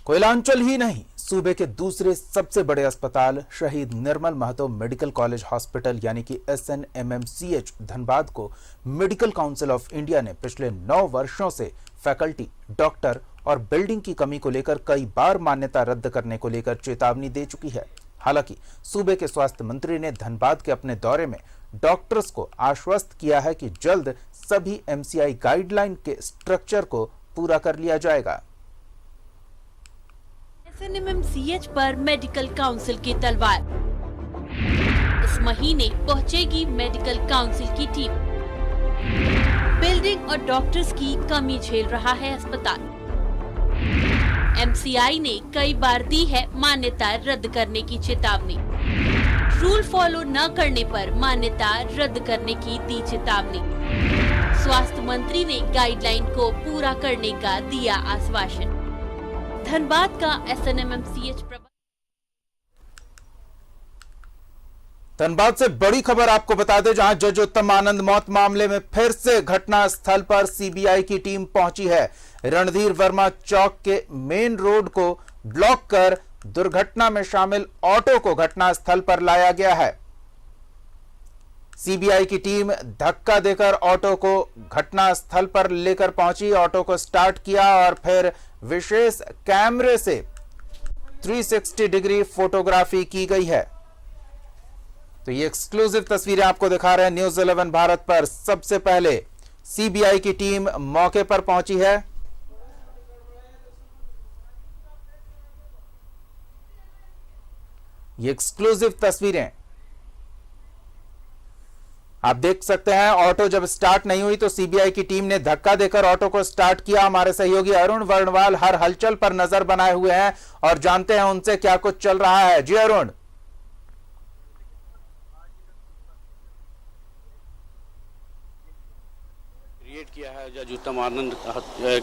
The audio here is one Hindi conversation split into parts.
कोयलांचल ही नहीं, सूबे के दूसरे सबसे बड़े अस्पताल शहीद निर्मल महतो मेडिकल कॉलेज हॉस्पिटल यानी कि SNMMCH धनबाद को मेडिकल काउंसिल ऑफ इंडिया ने पिछले 9 वर्षों से फैकल्टी, डॉक्टर और बिल्डिंग की कमी को लेकर कई बार मान्यता रद्द करने को लेकर चेतावनी दे चुकी है। हालांकि सूबे के स्वास्थ्य मंत्री ने धनबाद के अपने दौरे में डॉक्टर्स को आश्वस्त किया है कि जल्द सभी MCI गाइडलाइन के स्ट्रक्चर को पूरा कर लिया जाएगा। SNMMCH पर मेडिकल काउंसिल की तलवार। इस महीने पहुंचेगी मेडिकल काउंसिल की टीम। बिल्डिंग और डॉक्टर्स की कमी झेल रहा है अस्पताल। MCI ने कई बार दी है मान्यता रद्द करने की चेतावनी। रूल फॉलो न करने पर मान्यता रद्द करने की दी चेतावनी। स्वास्थ्य मंत्री ने गाइडलाइन को पूरा करने का दिया आश्वासन। धनबाद का SNMMCH धनबाद से बड़ी खबर आपको बता दें, जहां जज उत्तम आनंद मौत मामले में फिर से घटना स्थल पर CBI की टीम पहुंची है। रणधीर वर्मा चौक के मेन रोड को ब्लॉक कर दुर्घटना में शामिल ऑटो को घटना स्थल पर लाया गया है। CBI की टीम धक्का देकर ऑटो को घटना स्थल पर लेकर पहुंची, ऑटो को स्टार्ट किया और फिर विशेष कैमरे से 360 डिग्री फोटोग्राफी की गई है। तो ये एक्सक्लूसिव तस्वीरें आपको दिखा रहे हैं न्यूज़ 11 भारत पर। सबसे पहले CBI की टीम मौके पर पहुंची है। ये एक्सक्लूसिव तस्वीरें आप देख सकते हैं। ऑटो जब स्टार्ट नहीं हुई तो CBI की टीम ने धक्का देकर ऑटो को स्टार्ट किया। हमारे सहयोगी अरुण वर्णवाल हर हलचल पर नजर बनाए हुए हैं और जानते हैं उनसे क्या कुछ चल रहा है। जी अरुण। किया है जज उत्तम आनंद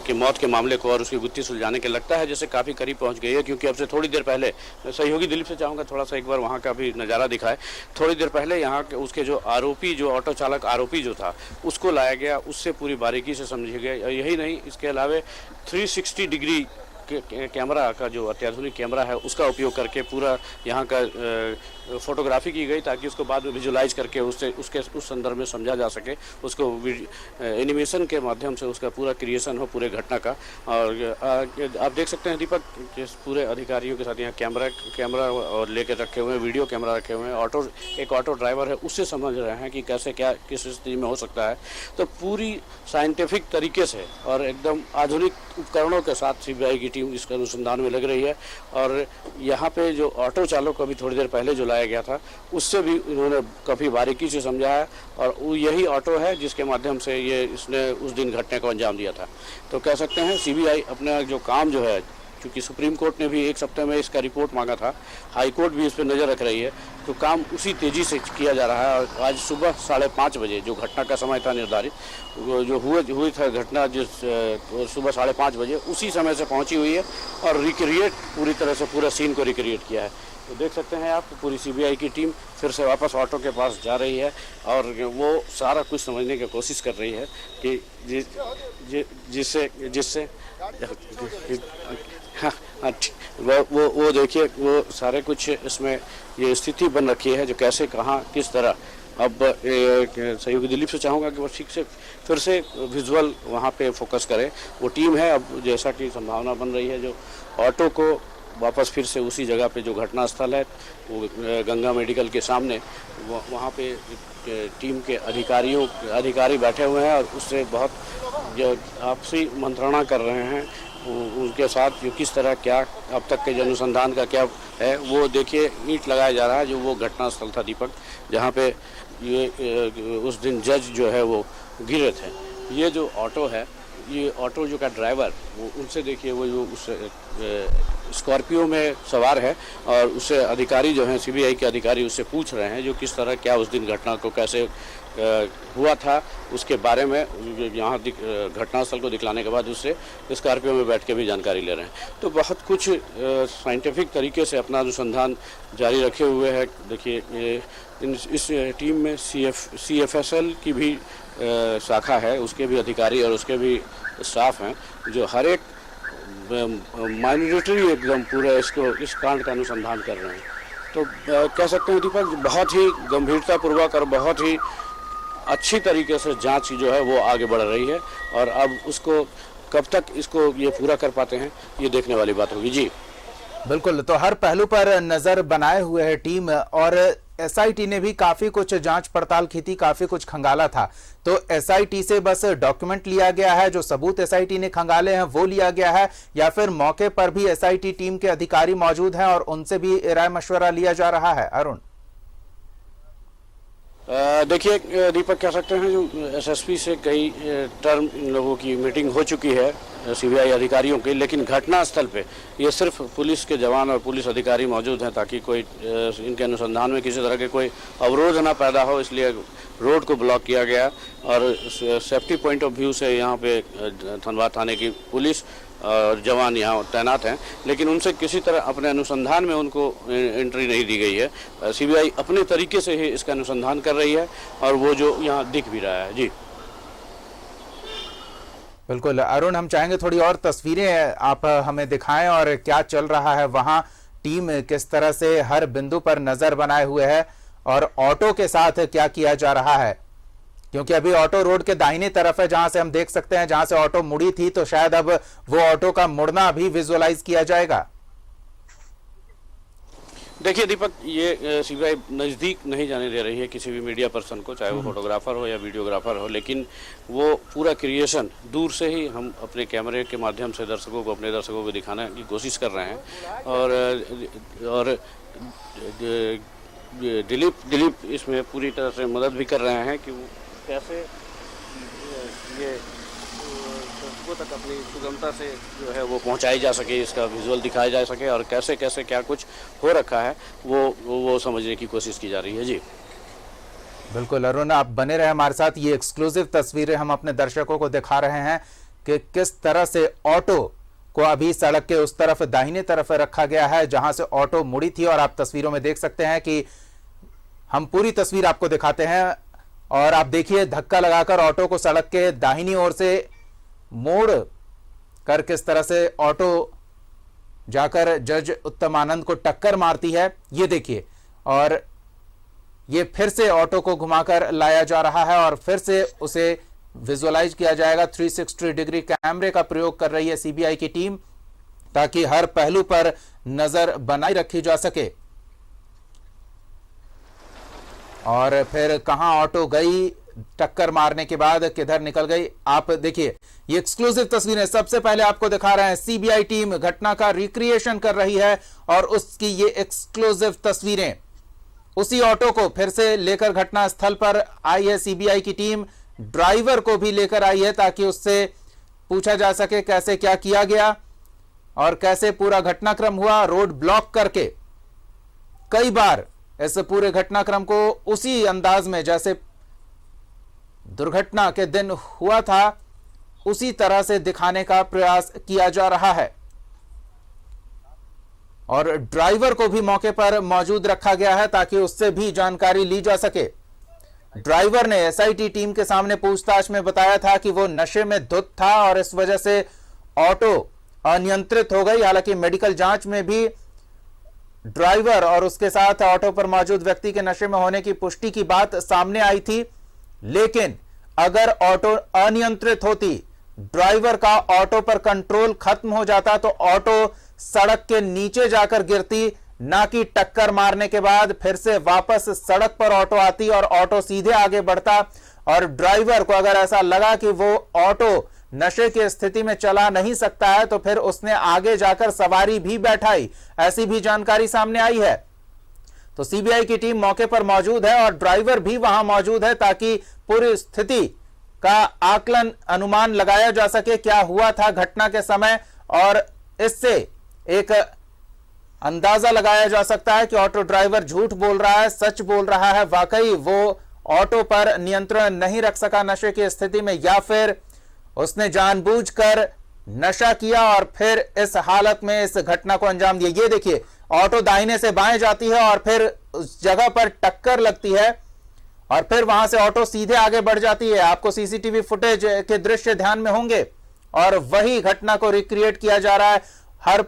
की मौत के मामले को और उसकी गुत्थी सुलझाने के लगता है जैसे काफ़ी करीब पहुंच गई है, क्योंकि अब से थोड़ी देर पहले सहयोगी दिलीप से चाहूँगा थोड़ा सा एक बार वहां का भी नज़ारा दिखाए। थोड़ी देर पहले यहाँ के उसके जो आरोपी, जो ऑटो चालक आरोपी जो था, उसको लाया गया, उससे पूरी बारीकी से समझे गया। यही नहीं, इसके अलावा 360 डिग्री कैमरा का जो अत्याधुनिक कैमरा है उसका उपयोग करके पूरा यहाँ का फोटोग्राफी की गई, ताकि उसको बाद में विजुलाइज करके उस संदर्भ में समझा जा सके, उसको एनिमेशन के माध्यम से उसका पूरा क्रिएशन हो पूरे घटना का। और आप देख सकते हैं दीपक, पूरे अधिकारियों के साथ यहाँ कैमरा और लेकर रखे हुए हैं, वीडियो कैमरा रखे हुए हैं। एक ऑटो ड्राइवर है, उससे समझ रहे हैं कि कैसे क्या किस स्थिति में हो सकता है। तो पूरी साइंटिफिक तरीके से और एकदम आधुनिक उपकरणों के साथ CBI की टीम इस अनुसंधान में लग रही है। और यहाँ पे जो ऑटो चालक को अभी थोड़ी देर पहले जो लाया गया था, उससे भी इन्होंने काफ़ी बारीकी से समझा है और यही ऑटो है जिसके माध्यम से इसने उस दिन घटने को अंजाम दिया था। तो कह सकते हैं CBI अपना जो काम जो है, क्योंकि सुप्रीम कोर्ट ने भी 1 सप्ताह में इसका रिपोर्ट मांगा था, हाई कोर्ट भी इस पर नज़र रख रही है, तो काम उसी तेज़ी से किया जा रहा है। और आज सुबह 5:30 बजे जो घटना का समय था निर्धारित, जो हुई था घटना जिस सुबह 5:30 बजे, उसी समय से पहुंची हुई है और रिक्रिएट पूरी तरह से पूरा सीन को रिक्रिएट किया है। तो देख सकते हैं आप, पूरी CBI की टीम फिर से वापस ऑटो के पास जा रही है और वो सारा कुछ समझने की कोशिश कर रही है कि जिससे वो देखिए, वो सारे कुछ इसमें ये स्थिति बन रखी है जो कैसे, कहाँ, किस तरह। अब सहयोगी दिलीप से चाहूँगा कि वो ठीक से फिर से विजुअल वहाँ पे फोकस करे। वो टीम है, अब जैसा कि संभावना बन रही है, जो ऑटो को वापस फिर से उसी जगह पे जो घटना स्थल है, वो गंगा मेडिकल के सामने, वहाँ पे टीम के अधिकारी बैठे हुए हैं और उससे बहुत जो आपसी मंत्रणा कर रहे हैं उनके साथ, जो किस तरह क्या अब तक के जो अनुसंधान का क्या है। वो देखिए, ईंट लगाया जा रहा है, जो वो घटना स्थल था दीपक, जहाँ पे ये उस दिन जज जो है वो गिरे थे। ये जो ऑटो है, ये ऑटो जो का ड्राइवर, वो उनसे देखिए, वो जो उस स्कॉर्पियो में सवार है और उससे अधिकारी जो हैं, CBI के अधिकारी उससे पूछ रहे हैं जो किस तरह क्या उस दिन घटना को कैसे हुआ था उसके बारे में। यहाँ घटनास्थल को दिखलाने के बाद उससे स्कॉर्पियो में बैठ के भी जानकारी ले रहे हैं। तो बहुत कुछ साइंटिफिक तरीके से अपना अनुसंधान जारी रखे हुए है। देखिए, इस टीम में CFSL की भी शाखा है, उसके भी अधिकारी और उसके भी स्टाफ हैं, जो हर एक माइनॉरिटी एकदम पूरा इस कांड का अनुसंधान कर रहे हैं। तो कह सकते हैं दीपक, बहुत ही गंभीरतापूर्वक और बहुत ही अच्छी तरीके से जांच जो है वो आगे बढ़ रही है, और अब उसको कब तक इसको ये पूरा कर पाते हैं ये देखने वाली बात होगी। जी बिल्कुल, तो हर पहलू पर नजर बनाए हुए है टीम, और एसआईटी ने भी काफी कुछ जांच पड़ताल की थी, काफी कुछ खंगाला था। तो एसआईटी से बस डॉक्यूमेंट लिया गया है, जो सबूत एसआईटी ने खंगाले हैं वो लिया गया है, या फिर मौके पर भी एसआईटी टीम के अधिकारी मौजूद हैं और उनसे भी राय मशवरा लिया जा रहा है? अरुण, देखिए दीपक, कह सकते हैं जो एसएसपी से कई टर्म इन लोगों की मीटिंग हो चुकी है सीबीआई अधिकारियों की, लेकिन घटनास्थल पे ये सिर्फ पुलिस के जवान और पुलिस अधिकारी मौजूद हैं ताकि कोई इनके अनुसंधान में किसी तरह के कोई अवरोध ना पैदा हो, इसलिए रोड को ब्लॉक किया गया। और सेफ्टी पॉइंट ऑफ व्यू से यहाँ पे धनबाद थाने की पुलिस और जवान यहाँ तैनात हैं, लेकिन उनसे किसी तरह अपने अनुसंधान में उनको एंट्री नहीं दी गई है। सीबीआई अपने तरीके से ही इसका अनुसंधान कर रही है, और वो जो यहाँ दिख भी रहा है। जी बिल्कुल अरुण, हम चाहेंगे थोड़ी और तस्वीरें आप हमें दिखाएं और क्या चल रहा है वहां, टीम किस तरह से हर बिंदु पर नजर बनाए हुए है और ऑटो के साथ क्या किया जा रहा है, क्योंकि अभी ऑटो रोड के दाहिने तरफ है जहां से हम देख सकते हैं, जहां से ऑटो मुड़ी थी, तो शायद अब वो ऑटो का मुड़ना भी विजुअलाइज किया जाएगा। देखिए दीपक, ये सीबीआई नज़दीक नहीं जाने दे रही है किसी भी मीडिया पर्सन को, चाहे वो फोटोग्राफर हो या वीडियोग्राफर हो, लेकिन वो पूरा क्रिएशन दूर से ही हम अपने कैमरे के माध्यम से अपने दर्शकों को दिखाने की कोशिश कर रहे हैं। और दिलीप इसमें पूरी तरह से मदद भी कर रहे हैं कि वो कैसे ये दर्शकों तक अपनी सुगमता से जो है वो पहुंचाई जा सके, इसका विजुअल दिखाया जा सके, और कैसे कैसे क्या कुछ हो रखा है वो समझने की कोशिश की जा रही है। जी बिल्कुल अरुण, आप बने रहे हमारे साथ। ये एक्सक्लूसिव तस्वीरें हम अपने दर्शकों को दिखा रहे हैं कि किस तरह से ऑटो को अभी सड़क के उस तरफ दाहिने तरफ रखा गया है जहां से ऑटो मुड़ी थी, और आप तस्वीरों में देख सकते हैं कि हम पूरी तस्वीर आपको दिखाते हैं, और आप देखिए धक्का लगाकर ऑटो को सड़क के दाहिनी ओर से मोड़ कर किस तरह से ऑटो जाकर जज उत्तम आनंद को टक्कर मारती है, ये देखिए। और ये फिर से ऑटो को घुमाकर लाया जा रहा है और फिर से उसे विजुअलाइज किया जाएगा। 360 डिग्री कैमरे का प्रयोग कर रही है सीबीआई की टीम ताकि हर पहलू पर नजर बनाई रखी जा सके। और फिर कहां ऑटो गई, टक्कर मारने के बाद किधर निकल गई, आप देखिए। ये एक्सक्लूसिव तस्वीरें सबसे पहले आपको दिखा रहे हैं। सीबीआई टीम घटना का रिक्रिएशन कर रही है और उसकी ये एक्सक्लूसिव तस्वीरें। उसी ऑटो को फिर से लेकर घटना स्थल पर आई है सीबीआई की टीम, ड्राइवर को भी लेकर आई है ताकि उससे पूछा जा सके कैसे क्या किया गया और कैसे पूरा घटनाक्रम हुआ। रोड ब्लॉक करके कई बार इस पूरे घटनाक्रम को उसी अंदाज में जैसे दुर्घटना के दिन हुआ था उसी तरह से दिखाने का प्रयास किया जा रहा है। और ड्राइवर को भी मौके पर मौजूद रखा गया है ताकि उससे भी जानकारी ली जा सके। ड्राइवर ने एसआईटी टीम के सामने पूछताछ में बताया था कि वो नशे में धुत था और इस वजह से ऑटो अनियंत्रित हो गई। हालांकि मेडिकल जांच में भी ड्राइवर और उसके साथ ऑटो पर मौजूद व्यक्ति के नशे में होने की पुष्टि की बात सामने आई थी, लेकिन अगर ऑटो अनियंत्रित होती, ड्राइवर का ऑटो पर कंट्रोल खत्म हो जाता तो ऑटो सड़क के नीचे जाकर गिरती, ना कि टक्कर मारने के बाद फिर से वापस सड़क पर ऑटो आती और ऑटो सीधे आगे बढ़ता। और ड्राइवर को अगर ऐसा लगा कि वो ऑटो नशे की स्थिति में चला नहीं सकता है तो फिर उसने आगे जाकर सवारी भी बैठाई, ऐसी भी जानकारी सामने आई है। तो सीबीआई की टीम मौके पर मौजूद है और ड्राइवर भी वहां मौजूद है ताकि पूरी स्थिति का आकलन अनुमान लगाया जा सके क्या हुआ था घटना के समय, और इससे एक अंदाजा लगाया जा सकता है कि ऑटो ड्राइवर झूठ बोल रहा है, सच बोल रहा है, वाकई वो ऑटो पर नियंत्रण नहीं रख सका नशे की स्थिति में, या फिर उसने जानबूझकर नशा किया और फिर इस हालत में इस घटना को अंजाम दिया। ये देखिए ऑटो दाहिने से बाएं जाती है और फिर उस जगह पर टक्कर लगती है और फिर वहां से ऑटो सीधे आगे बढ़ जाती है। आपको सीसीटीवी फुटेज के दृश्य ध्यान में होंगे, और वही घटना को रिक्रिएट किया जा रहा है, हर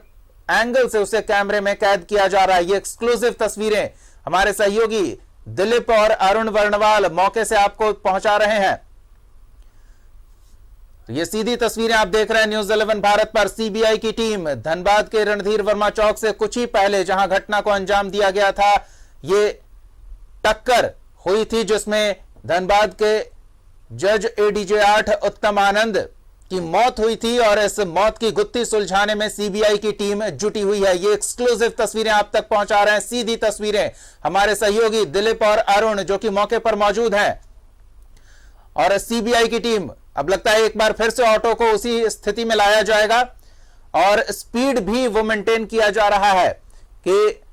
एंगल से उसे कैमरे में कैद किया जा रहा है। ये एक्सक्लूसिव तस्वीरें हमारे सहयोगी दिलीप और अरुण वर्णवाल मौके से आपको पहुंचा रहे हैं। तो ये सीधी तस्वीरें आप देख रहे हैं न्यूज़ 11 भारत पर। सीबीआई की टीम धनबाद के रणधीर वर्मा चौक से कुछ ही पहले जहां घटना को अंजाम दिया गया था, ये टक्कर हुई थी जिसमें धनबाद के जज एडीजे 8 उत्तम आनंद की मौत हुई थी और इस मौत की गुत्थी सुलझाने में सीबीआई की टीम जुटी हुई है। ये एक्सक्लूसिव तस्वीरें आप तक पहुंचा रहे हैं, सीधी तस्वीरें हमारे सहयोगी दिलीप और अरुण जो कि मौके पर मौजूद हैं। और सीबीआई की टीम, अब लगता है एक बार फिर से ऑटो को उसी स्थिति में लाया जाएगा और स्पीड भी वो मेंटेन किया जा रहा है कि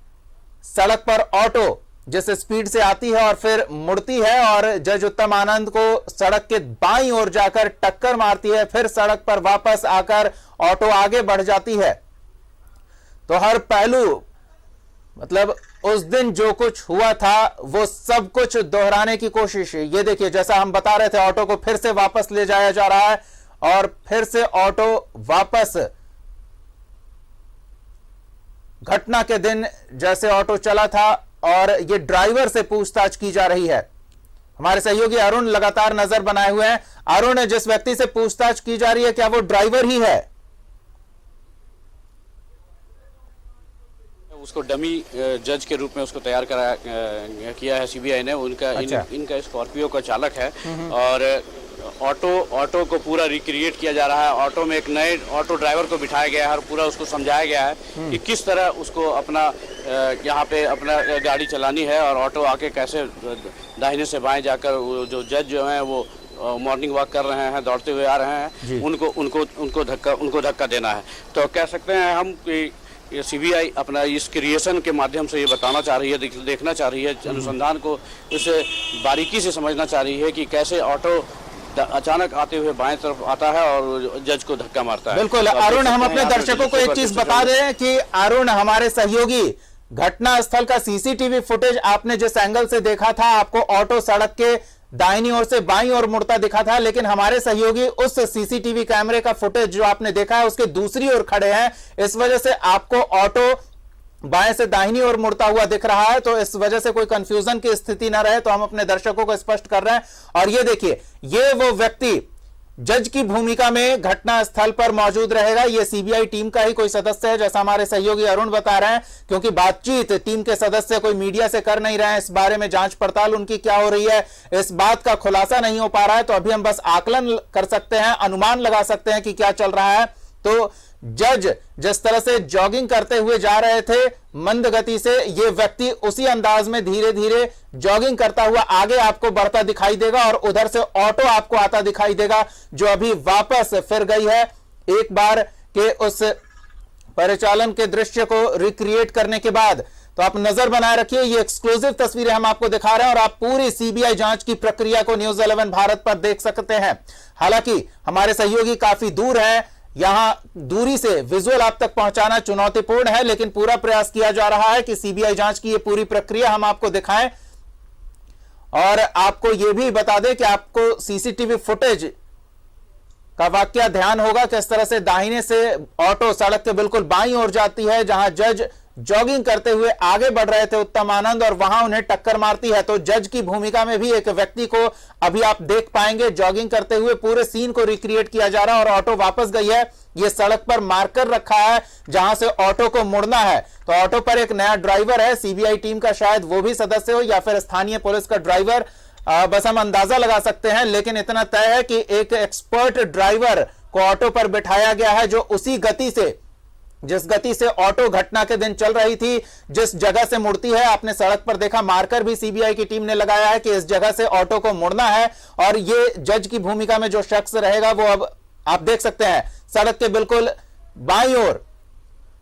सड़क पर ऑटो जिस स्पीड से आती है और फिर मुड़ती है और जज उत्तम आनंद को सड़क के बाईं ओर जाकर टक्कर मारती है, फिर सड़क पर वापस आकर ऑटो आगे बढ़ जाती है। तो हर पहलू, मतलब उस दिन जो कुछ हुआ था वो सब कुछ दोहराने की कोशिश है। ये देखिए, जैसा हम बता रहे थे, ऑटो को फिर से वापस ले जाया जा रहा है और फिर से ऑटो वापस घटना के दिन जैसे ऑटो चला था और ये ड्राइवर से पूछताछ की जा रही है। हमारे सहयोगी अरुण लगातार नजर बनाए हुए हैं। अरुण, जिस व्यक्ति से पूछताछ की जा रही है क्या वो ड्राइवर ही है? उसको डमी जज के रूप में उसको तैयार किया है सीबीआई ने। इनका स्कॉर्पियो का चालक है और ऑटो को पूरा रिक्रिएट किया जा रहा है। ऑटो में एक नए ऑटो ड्राइवर को बिठाया गया है और पूरा उसको समझाया गया है कि किस तरह उसको अपना यहाँ पे अपना गाड़ी चलानी है और ऑटो आके कैसे दाहिने से बाएं जाकर जो जज जो हैं वो मॉर्निंग वॉक कर रहे हैं, दौड़ते हुए आ रहे हैं, उनको धक्का देना है। तो कह सकते हैं हम कि ये सीबीआई अपना इस क्रिएशन के माध्यम से ये बताना चाह रही है, देखना चाह रही है, अनुसंधान को इसे बारीकी से समझना चाह रही है कि कैसे ऑटो अचानक आते हुए बाएं तरफ आता है और जज को धक्का मारता है। बिल्कुल अरुण, हम अपने दर्शकों को एक चीज बता दें कि अरुण हमारे सहयोगी, घटना स्थल का सीसीटीवी फुटेज आपने जिस एंगल से देखा था, आपको ऑटो सड़क के दाहिनी ओर से बाईं ओर मुड़ता दिखा था, लेकिन हमारे सहयोगी उस सीसीटीवी कैमरे का फुटेज जो आपने देखा है उसके दूसरी ओर खड़े हैं। इस वजह से आपको ऑटो बाएं से दाहिनी ओर मुड़ता हुआ दिख रहा है, तो इस वजह से कोई कंफ्यूजन की स्थिति ना रहे तो हम अपने दर्शकों को स्पष्ट कर रहे हैं। और ये देखिए, ये वो व्यक्ति जज की भूमिका में घटना स्थल पर मौजूद रहेगा। यह सीबीआई टीम का ही कोई सदस्य है, जैसा हमारे सहयोगी अरुण बता रहे हैं, क्योंकि बातचीत टीम के सदस्य कोई मीडिया से कर नहीं रहे हैं। इस बारे में जांच पड़ताल उनकी क्या हो रही है, इस बात का खुलासा नहीं हो पा रहा है। तो अभी हम बस आकलन कर सकते हैं, अनुमान लगा सकते हैं कि क्या चल रहा है। तो जज जिस तरह से जॉगिंग करते हुए जा रहे थे मंद गति से, ये व्यक्ति उसी अंदाज में धीरे धीरे जॉगिंग करता हुआ आगे आपको बढ़ता दिखाई देगा और उधर से ऑटो आपको आता दिखाई देगा जो अभी वापस फिर गई है एक बार के उस परिचालन के दृश्य को रिक्रिएट करने के बाद। तो आप नजर बनाए रखिए, ये एक्सक्लूसिव तस्वीरें हम आपको दिखा रहे हैं और आप पूरी सीबीआई जांच की प्रक्रिया को न्यूज़ 11 भारत पर देख सकते हैं। हालांकि हमारे सहयोगी काफी दूर हैं, यहां दूरी से विजुअल आप तक पहुंचाना चुनौतीपूर्ण है, लेकिन पूरा प्रयास किया जा रहा है कि सीबीआई जांच की ये पूरी प्रक्रिया हम आपको दिखाएं और आपको यह भी बता दें कि आपको सीसीटीवी फुटेज का वाकया ध्यान होगा किस तरह से दाहिने से ऑटो सड़क के बिल्कुल बाईं ओर जाती है, जहां जज जॉगिंग करते हुए आगे बढ़ रहे थे उत्तम आनंद, और वहां उन्हें टक्कर मारती है। तो जज की भूमिका में भी एक व्यक्ति को अभी आप देख पाएंगे जॉगिंग करते हुए, पूरे सीन को रिक्रिएट किया जा रहा है और ऑटो वापस गई है। ये सड़क पर मार्कर रखा है जहां से ऑटो को मुड़ना है। तो ऑटो पर एक नया ड्राइवर है, सीबीआई टीम का शायद वो भी सदस्य हो या फिर स्थानीय पुलिस का ड्राइवर, बस हम अंदाजा लगा सकते हैं। लेकिन इतना तय है कि एक एक्सपर्ट ड्राइवर को ऑटो पर बिठाया गया है जो उसी गति से, जिस गति से ऑटो घटना के दिन चल रही थी, जिस जगह से मुड़ती है, आपने सड़क पर देखा मार्कर भी सीबीआई की टीम ने लगाया है कि इस जगह से ऑटो को मुड़ना है। और ये जज की भूमिका में जो शख्स रहेगा वो अब आप देख सकते हैं सड़क के बिल्कुल बाईं ओर,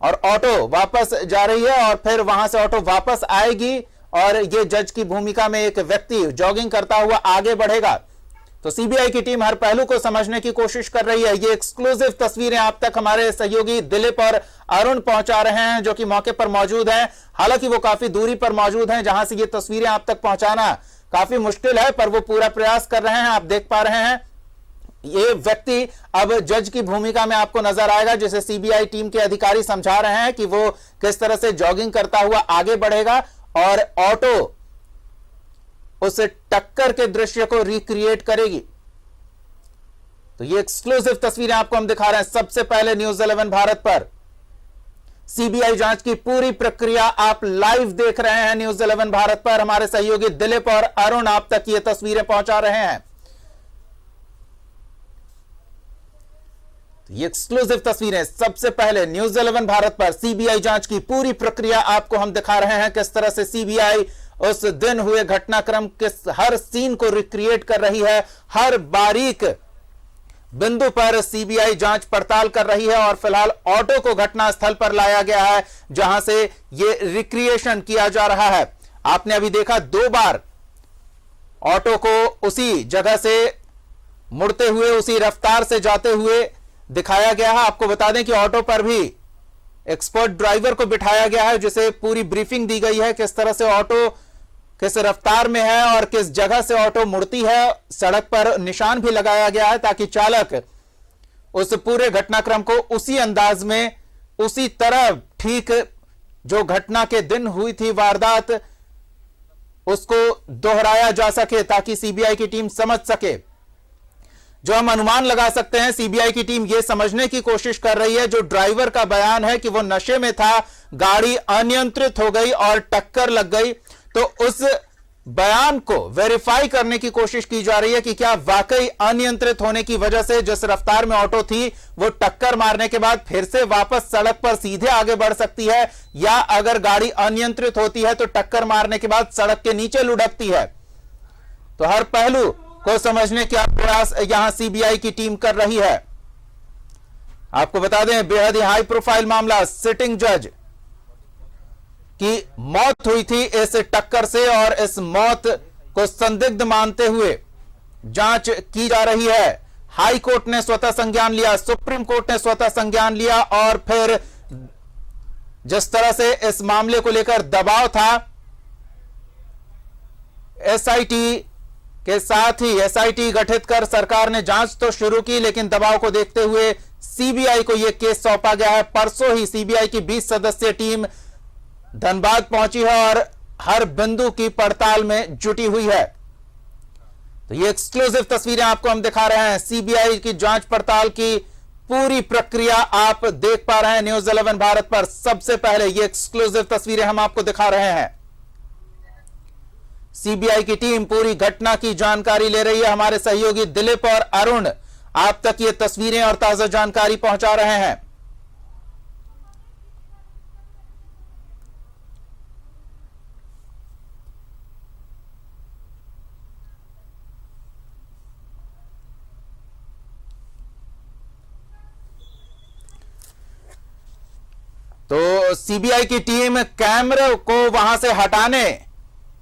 और ऑटो वापस जा रही है और फिर वहां से ऑटो वापस आएगी और ये जज की भूमिका में एक व्यक्ति जॉगिंग करता हुआ आगे बढ़ेगा। तो सीबीआई की टीम हर पहलू को समझने की कोशिश कर रही है। ये एक्सक्लूसिव तस्वीरें आप तक हमारे सहयोगी दिलीप और अरुण पहुंचा रहे हैं जो कि मौके पर मौजूद हैं। हालांकि वो काफी दूरी पर मौजूद हैं जहां से ये तस्वीरें आप तक पहुंचाना काफी मुश्किल है, पर वो पूरा प्रयास कर रहे हैं। आप देख पा रहे हैं ये व्यक्ति अब जज की भूमिका में आपको नजर आएगा, जिसे सीबीआई टीम के अधिकारी समझा रहे हैं कि वो किस तरह से जॉगिंग करता हुआ आगे बढ़ेगा और ऑटो उस टक्कर के दृश्य को रिक्रिएट करेगी। तो ये एक्सक्लूसिव तस्वीरें आपको हम दिखा रहे हैं सबसे पहले न्यूज 11 भारत पर। सीबीआई जांच की पूरी प्रक्रिया आप लाइव देख रहे हैं न्यूज 11 भारत पर। हमारे सहयोगी दिलीप और अरुण आप तक ये तस्वीरें पहुंचा रहे हैं। ये एक्सक्लूसिव तस्वीरें सबसे पहले न्यूज 11 भारत पर। सीबीआई जांच की पूरी प्रक्रिया आपको हम दिखा रहे हैं, किस तरह से सीबीआई उस दिन हुए घटनाक्रम के हर सीन को रिक्रिएट कर रही है, हर बारीक बिंदु पर सीबीआई जांच पड़ताल कर रही है। और फिलहाल ऑटो को घटनास्थल पर लाया गया है जहां से यह रिक्रिएशन किया जा रहा है। आपने अभी देखा 2 बार ऑटो को उसी जगह से मुड़ते हुए, उसी रफ्तार से जाते हुए दिखाया गया है। आपको बता दें कि ऑटो पर भी एक्सपर्ट ड्राइवर को बिठाया गया है, जिसे पूरी ब्रीफिंग दी गई है किस तरह से ऑटो किस रफ्तार में है और किस जगह से ऑटो मुड़ती है। सड़क पर निशान भी लगाया गया है ताकि चालक उस पूरे घटनाक्रम को उसी अंदाज में, उसी तरह ठीक जो घटना के दिन हुई थी वारदात, उसको दोहराया जा सके ताकि सीबीआई की टीम समझ सके। जो हम अनुमान लगा सकते हैं, सीबीआई की टीम यह समझने की कोशिश कर रही है, जो ड्राइवर का बयान है कि वो नशे में था, गाड़ी अनियंत्रित हो गई और टक्कर लग गई, तो उस बयान को वेरीफाई करने की कोशिश की जा रही है कि क्या वाकई अनियंत्रित होने की वजह से जिस रफ्तार में ऑटो थी वो टक्कर मारने के बाद फिर से वापस सड़क पर सीधे आगे बढ़ सकती है, या अगर गाड़ी अनियंत्रित होती है तो टक्कर मारने के बाद सड़क के नीचे लुढ़कती है। तो हर पहलू को समझने का प्रयास यहां सीबीआई की टीम कर रही है। आपको बता दें, बेहद ही हाई प्रोफाइल मामला, सिटिंग जज की मौत हुई थी इस टक्कर से और इस मौत को संदिग्ध मानते हुए जांच की जा रही है। हाई कोर्ट ने स्वतः संज्ञान लिया, सुप्रीम कोर्ट ने स्वतः संज्ञान लिया और फिर जिस तरह से इस मामले को लेकर दबाव था, एसआईटी के साथ ही एसआईटी गठित कर सरकार ने जांच तो शुरू की, लेकिन दबाव को देखते हुए सीबीआई को यह केस सौंपा गया है। परसों ही सीबीआई की 20 सदस्यीय टीम धनबाद पहुंची है और हर बिंदु की पड़ताल में जुटी हुई है। तो ये एक्सक्लूसिव तस्वीरें आपको हम दिखा रहे हैं। सीबीआई की जांच पड़ताल की पूरी प्रक्रिया आप देख पा रहे हैं न्यूज 11 भारत पर। सबसे पहले ये एक्सक्लूसिव तस्वीरें हम आपको दिखा रहे हैं। सीबीआई की टीम पूरी घटना की जानकारी ले रही है। हमारे सहयोगी दिलीप और अरुण आप तक ये तस्वीरें और ताजा जानकारी पहुंचा रहे हैं। तो सीबीआई की टीम कैमरे को वहां से हटाने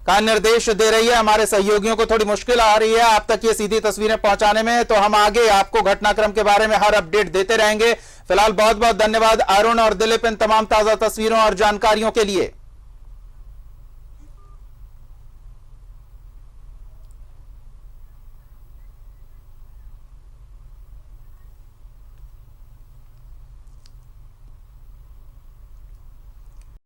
का निर्देश दे रही है। हमारे सहयोगियों को थोड़ी मुश्किल आ रही है आप तक ये सीधी तस्वीरें पहुंचाने में, तो हम आगे आपको घटनाक्रम के बारे में हर अपडेट देते रहेंगे। फिलहाल बहुत बहुत धन्यवाद अरुण और दिलीप इन तमाम ताजा तस्वीरों और जानकारियों के लिए।